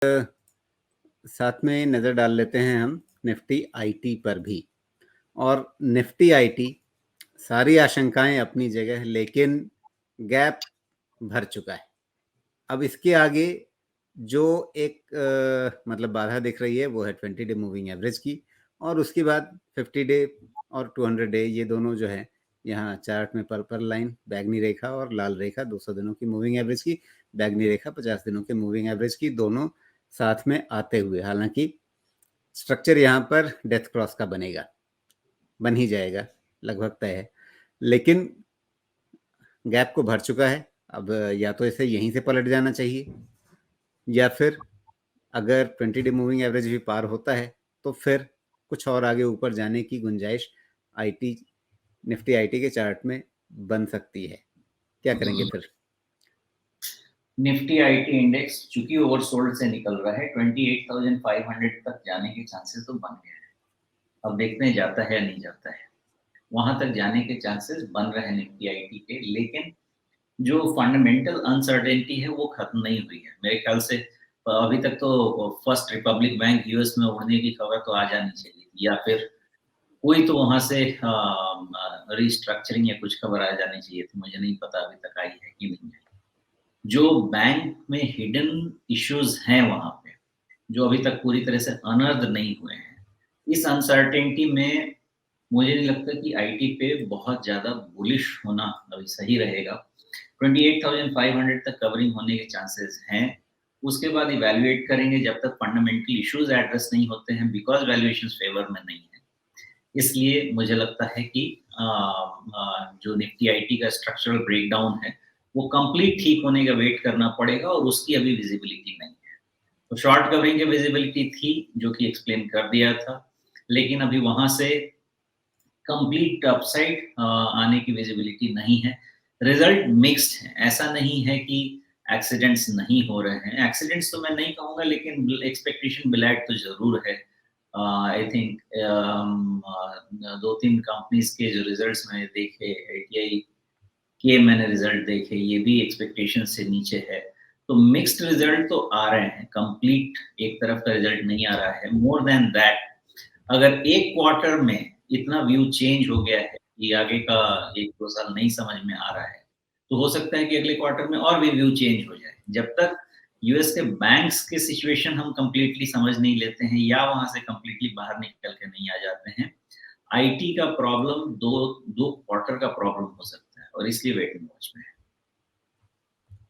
साथ में नज़र डाल लेते हैं हम निफ्टी आईटी पर भी। और निफ्टी आईटी सारी आशंकाएं अपनी जगह, लेकिन गैप भर चुका है। अब इसके आगे जो एक मतलब बाधा दिख रही है वो है 20 डे मूविंग एवरेज की, और उसके बाद 50 डे और 200 डे, ये दोनों जो है यहाँ चार्ट में पर्पल लाइन बैगनी रेखा और लाल रेखा 200 दिनों की मूविंग एवरेज की, बैगनी रेखा 50 दिनों के मूविंग एवरेज की, दोनों साथ में आते हुए, हालांकि स्ट्रक्चर यहाँ पर डेथ क्रॉस का बनेगा, बन ही जाएगा, लगभग तय है, लेकिन गैप को भर चुका है। अब या तो इसे यहीं से पलट जाना चाहिए, या फिर अगर 20 डे मूविंग एवरेज भी पार होता है तो फिर कुछ और आगे ऊपर जाने की गुंजाइश आईटी, निफ्टी आईटी के चार्ट में बन सकती है। क्या करेंगे फिर? निफ्टी आईटी इंडेक्स चूंकि ओवरसोल्ड से निकल रहा है, 28,500 तक जाने के चांसेस तो बन गए हैं। अब देखते हैं जाता है या नहीं जाता है। वहां तक जाने के चांसेस बन रहे हैं निफ्टी आईटी के, लेकिन जो फंडामेंटल अनसर्टेनिटी है वो खत्म नहीं हुई है मेरे ख्याल से। अभी तक तो फर्स्ट रिपब्लिक बैंक यूएस में उड़ने की खबर तो आ जानी चाहिए थी, या फिर कोई तो वहां से रिस्ट्रक्चरिंग या कुछ खबर आ जानी चाहिए थी। मुझे नहीं पता अभी तक आई है कि नहीं आई। जो बैंक में हिडन इश्यूज हैं वहां पे, जो अभी तक पूरी तरह से अनर्थ नहीं हुए हैं, इस अनसर्टेनिटी में मुझे नहीं लगता कि आईटी पे बहुत ज्यादा बुलिश होना अभी सही रहेगा। 28,500 तक कवरिंग होने के चांसेस हैं। उसके बाद इवैल्यूएट करेंगे जब तक फंडामेंटल इश्यूज एड्रेस नहीं होते हैं, बिकॉज वैल्यूएशन फेवर में नहीं है। इसलिए मुझे लगता है कि जो निफ्टी आईटी का स्ट्रक्चरल ब्रेकडाउन है वो कंप्लीट ठीक होने का वेट करना पड़ेगा, और उसकी अभी विजिबिलिटी नहीं है। तो शॉर्ट कवरिंग की विजिबिलिटी थी जो कि एक्सप्लेन कर दिया था, लेकिन अभी वहां से कंप्लीट अपसाइड आने की विजिबिलिटी नहीं है। रिजल्ट मिक्स्ड है, ऐसा नहीं है कि एक्सीडेंट्स नहीं हो रहे हैं। एक्सीडेंट्स तो मैं नहीं कहूंगा, लेकिन एक्सपेक्टेशन बिलैड तो जरूर है। आई थिंक 2-3 कंपनीज के जो रिजल्ट्स मैंने देखे, एटीआई के मैंने रिजल्ट देखे, ये भी एक्सपेक्टेशन से नीचे है। तो मिक्स्ड रिजल्ट तो आ रहे हैं, कंप्लीट एक तरफ का रिजल्ट नहीं आ रहा है। मोर देन दैट, अगर एक क्वार्टर में इतना व्यू चेंज हो गया है कि आगे का 1-2 साल नहीं समझ में आ रहा है, तो हो सकता है कि अगले क्वार्टर में और भी व्यू चेंज हो जाए। जब तक यूएस के बैंक्स के सिचुएशन हम कंप्लीटली समझ नहीं लेते हैं, या वहां से कंप्लीटली बाहर निकल के नहीं आ जाते हैं, आईटी का प्रॉब्लम दो क्वार्टर का प्रॉब्लम हो सकता है, और इसलिए वेटिंग वॉच में है।